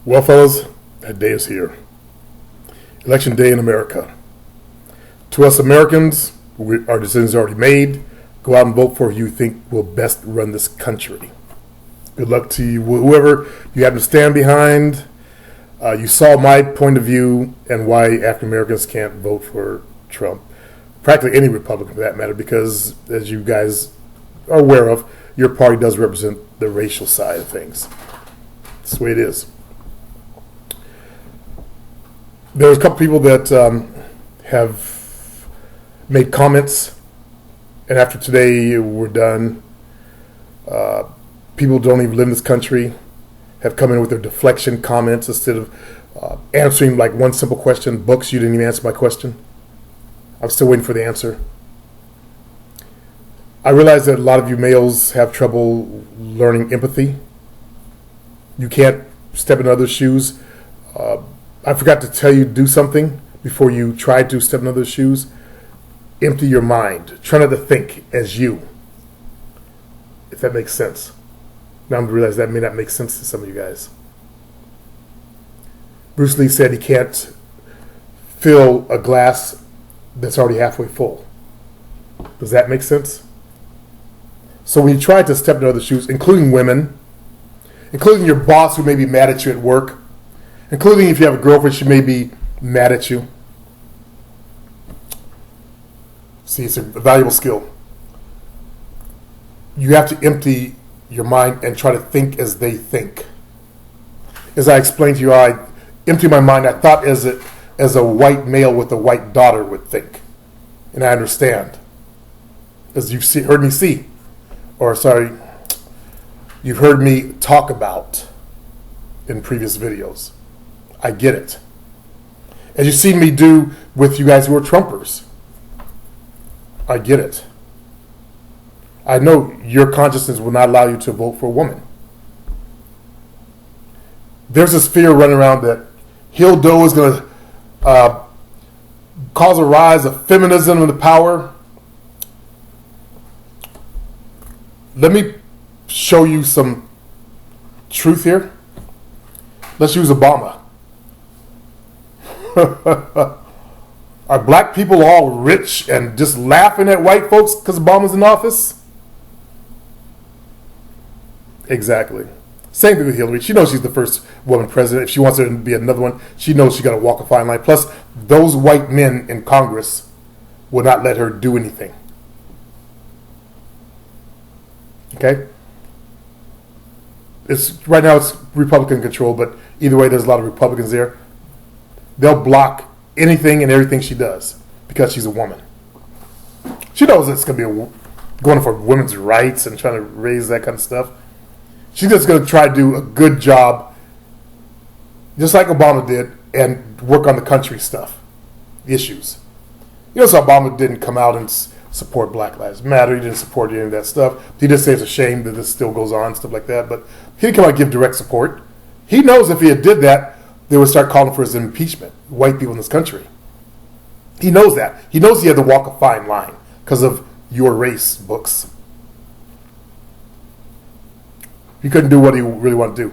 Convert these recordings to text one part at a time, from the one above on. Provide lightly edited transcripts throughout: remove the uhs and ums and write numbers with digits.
Well, fellas, that day is here. Election day in America. To us Americans, our decisions are already made. Go out and vote for who you think will best run this country. Good luck to you, whoever you happen to stand behind. You saw my point of view and why African Americans can't vote for Trump. Practically any Republican for that matter, because as you guys are aware of, your party does represent the racial side of things. That's the way it is. There's a couple people that have made comments, and after today we're done. People who don't even live in this country have come in with their deflection comments instead of answering like one simple question. Books, you didn't even answer my question. I'm still waiting for the answer. I realize that a lot of you males have trouble learning empathy. You can't step in others' shoes. I forgot to tell you to do something before you try to step in others' shoes. Empty your mind. Try not to think as you. If that makes sense. Now I'm realizing that may not make sense to some of you guys. Bruce Lee said he can't fill a glass that's already halfway full. Does that make sense? So when you try to step into other shoes, including women, including your boss who may be mad at you at work, including if you have a girlfriend, she may be mad at you. See, it's a valuable skill. You have to empty your mind and try to think as they think. As I explained to you, I empty my mind. I thought as a white male with a white daughter would think. And I understand. As you've heard me talk about in previous videos. I get it. As you've seen me do with you guys who are Trumpers. I get it. I know your consciousness will not allow you to vote for a woman. There's this fear running around that Hill Doe is going to cause a rise of feminism and the power. Let me show you some truth here. Let's use Obama. Are black people all rich and just laughing at white folks because Obama's in office? Exactly. Same thing with Hillary. She knows she's the first woman president. If she wants there to be another one, she knows she's got to walk a fine line. Plus, those white men in Congress will not let her do anything. Okay? Right now it's Republican control, but either way, there's a lot of Republicans there. They'll block anything and everything she does because she's a woman. She knows it's going to be going for women's rights and trying to raise that kind of stuff. She's just going to try to do a good job, just like Obama did, and work on the country stuff, issues. You know, so Obama didn't come out and support Black Lives Matter. He didn't support any of that stuff. He just said it's a shame that this still goes on, stuff like that. But he didn't come out and give direct support. He knows if he had did that, they would start calling for his impeachment, white people in this country. He knows that. He knows he had to walk a fine line because of Your Race books. He couldn't do what he really wanted to do,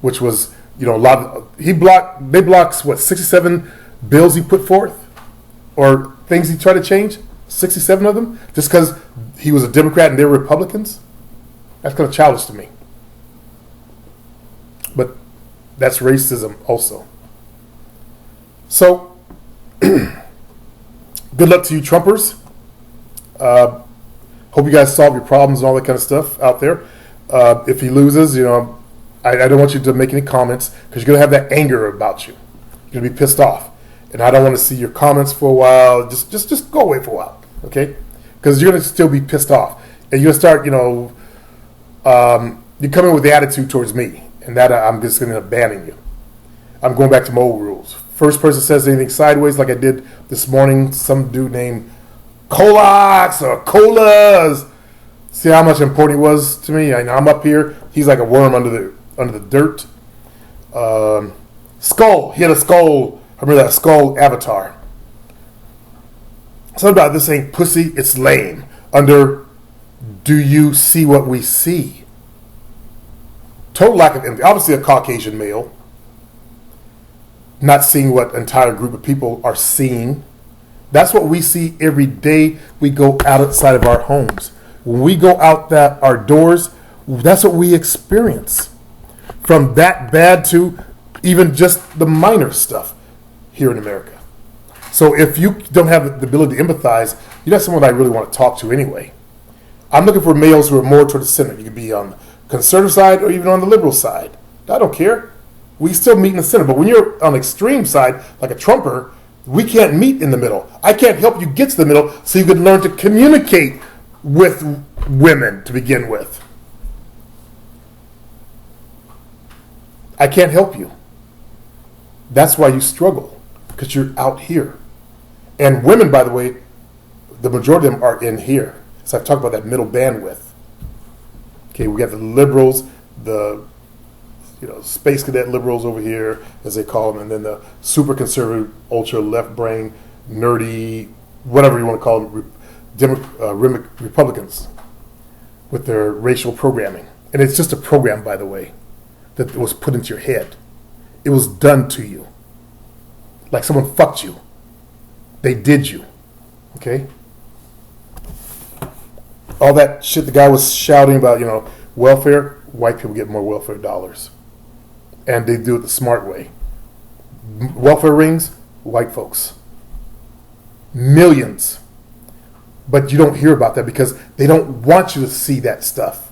which was, they blocked 67 bills he put forth or things he tried to change, 67 of them, just because he was a Democrat and they were Republicans. That's kind of childish to me. But that's racism also. So, good luck to you Trumpers. Hope you guys solve your problems and all that kind of stuff out there. If he loses, I don't want you to make any comments because you're going to have that anger about you. You're going to be pissed off. And I don't want to see your comments for a while. Just go away for a while, okay? Because you're going to still be pissed off. And you're going to start, you come in with the attitude towards me. And that I'm just going to abandon you. I'm going back to my old rules. First person says anything sideways like I did this morning, some dude named Colax or Colas. See how much important he was to me? I'm up here. He's like a worm under the dirt. Skull. He had a skull. I remember that skull avatar. Something about this ain't pussy. It's lame. Under do you see what we see? Total lack of empathy. Obviously a Caucasian male. not seeing what an entire group of people are seeing. That's what we see every day we go outside of our homes. When we go out our doors, that's what we experience. From that bad to even just the minor stuff here in America. So if you don't have the ability to empathize, you're not someone I really want to talk to anyway. I'm looking for males who are more toward the center. You could be on the conservative side or even on the liberal side. I don't care. We still meet in the center. But when you're on the extreme side, like a Trumper, we can't meet in the middle. I can't help you get to the middle so you can learn to communicate with women to begin with. I can't help you. That's why you struggle, because you're out here. And women, by the way, the majority of them are in here. So I've talked about that middle bandwidth. Okay, we got the liberals, the space cadet liberals over here, as they call them, and then the super conservative, ultra left brain, nerdy, whatever you want to call them, Republicans with their racial programming. And it's just a program, by the way, that was put into your head. It was done to you. Like someone fucked you. They did you. Okay? All that shit the guy was shouting about, welfare, white people get more welfare dollars. And they do it the smart way. Welfare rings, white folks. Millions. But you don't hear about that because they don't want you to see that stuff.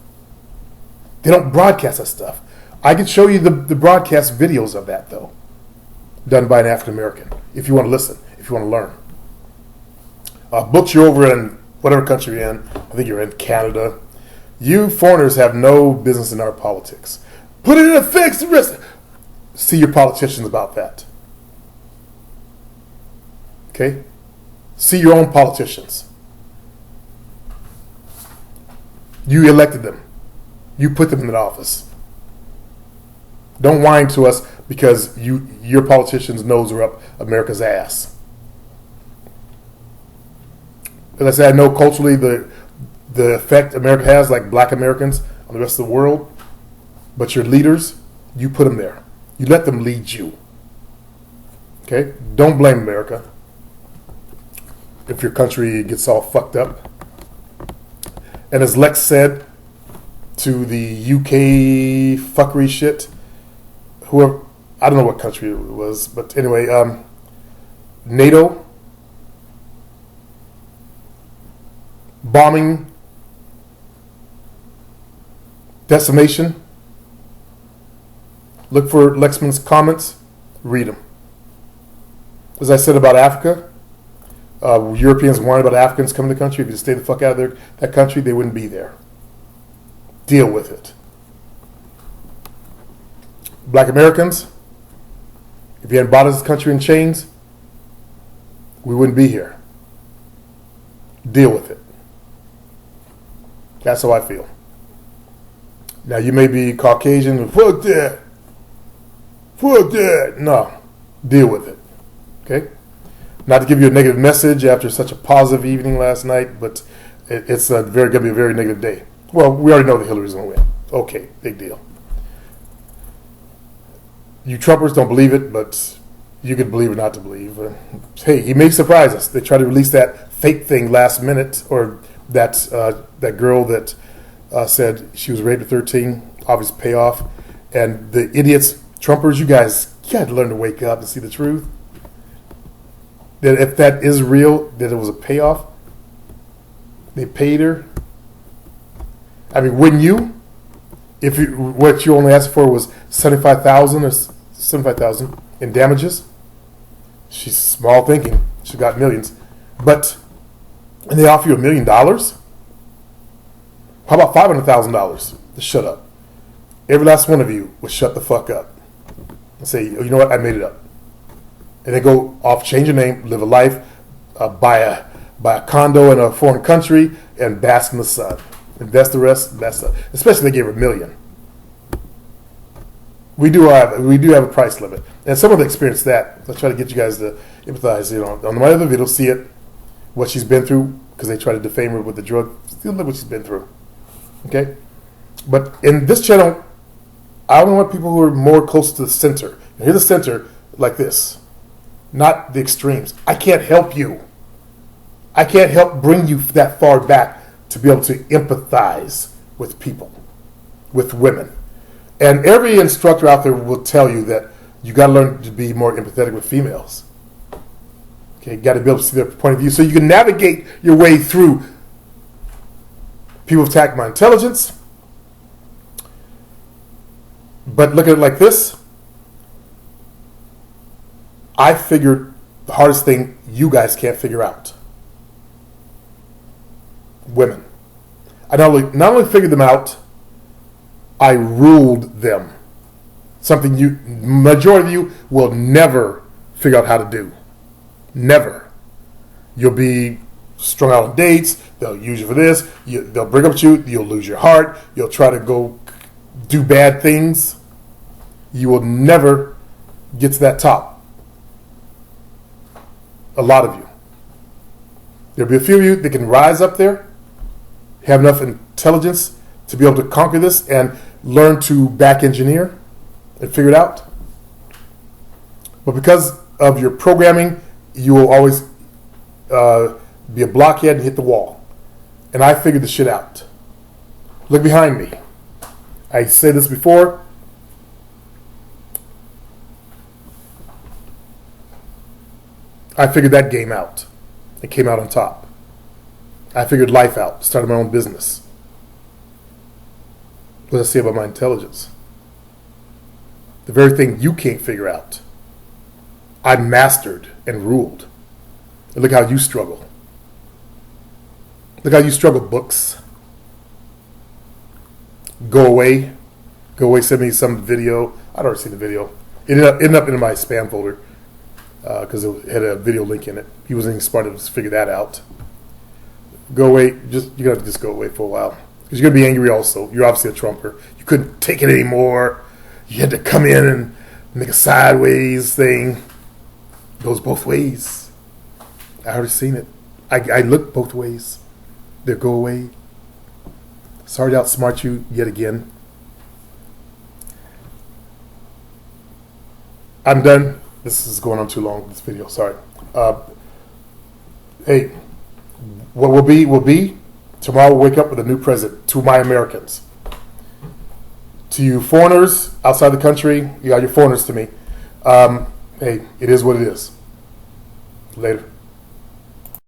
They don't broadcast that stuff. I can show you the broadcast videos of that, though, done by an African American, if you want to listen, if you want to learn. Books, you're over in whatever country you're in. I think you're in Canada. You foreigners have no business in our politics. Put it in a fixed risk. See your politicians about that. Okay? See your own politicians. You elected them. You put them in office. Don't whine to us because your politicians' nose are up America's ass. As I said, I know culturally the effect America has, like black Americans, on the rest of the world. But your leaders, you put them there. You let them lead you. Okay? Don't blame America if your country gets all fucked up. And as Lex said to the UK fuckery shit, whoever, I don't know what country it was, but anyway, NATO bombing, decimation. Look for Lexman's comments, read them. As I said about Africa, Europeans whine about Africans coming to the country. If you stay the fuck out of that country, they wouldn't be there. Deal with it. Black Americans, if you hadn't bought this country in chains, we wouldn't be here. Deal with it. That's how I feel. Now, you may be Caucasian, fuck that. Fuck that. No. Deal with it. Okay? Not to give you a negative message after such a positive evening last night, but it's going to be a very negative day. Well, we already know that Hillary's going to win. Okay, big deal. You Trumpers don't believe it, but you could believe or not to believe. Hey, he may surprise us. They tried to release that fake thing last minute, or that girl that said she was raped at 13, obvious payoff. And the idiots, Trumpers, you guys got to learn to wake up and see the truth. That if that is real, that it was a payoff, they paid her. I mean, wouldn't you? If what you only asked for was $75,000 in damages, she's small thinking. She got millions, and they offer you $1 million. How about $500,000 to shut up? Every last one of you would shut the fuck up and say, oh, you know what, I made it up. And then go off, change your name, live a life, buy a condo in a foreign country, and bask in the sun. Invest the rest, especially if they gave her $1 million. We do have a price limit, and some of them experience that. I try to get you guys to empathize. On my other video, see it, what she's been through, because they try to defame her with the drug. Still look what she's been through. Okay, but in this channel, I don't want people who are more close to the center. And here, the center, like this, not the extremes. I can't help you. I can't help bring you that far back to be able to empathize with people, with women. And every instructor out there will tell you that you got to learn to be more empathetic with females. Okay, you got to be able to see their point of view so you can navigate your way through. People attack my intelligence, but look at it like this. I figured the hardest thing you guys can't figure out. Women. I not only figured them out, I ruled them. Something majority of you will never figure out how to do. Never. You'll be strung out on dates. They'll use you for this. They'll break up with you. You'll lose your heart. You'll try to go do bad things. You will never get to that top. A lot of you. There'll be a few of you that can rise up there, have enough intelligence to be able to conquer this and learn to back engineer and figure it out. But because of your programming, you will always be a blockhead and hit the wall. And I figured this shit out. Look behind me. I said this before. I figured that game out. It came out on top. I figured life out. Started my own business. What does it say about my intelligence? The very thing you can't figure out. I mastered and ruled. And look how you struggle. Look how you struggle, books. Go away. Go away, send me some video. I'd already seen the video. It ended up in my spam folder because it had a video link in it. He wasn't even smart enough to figure that out. Go away. You're going to have to just go away for a while. Because you're going to be angry also. You're obviously a Trumper. You couldn't take it anymore. You had to come in and make a sideways thing. It goes both ways. I already seen it. I looked both ways. They go away. Sorry to outsmart you yet again. I'm done. This is going on too long, this video. Sorry. Hey, what will be, will be. Tomorrow we'll wake up with a new president. To my Americans. To you foreigners outside the country, you got your foreigners to me. Hey, it is what it is. Later.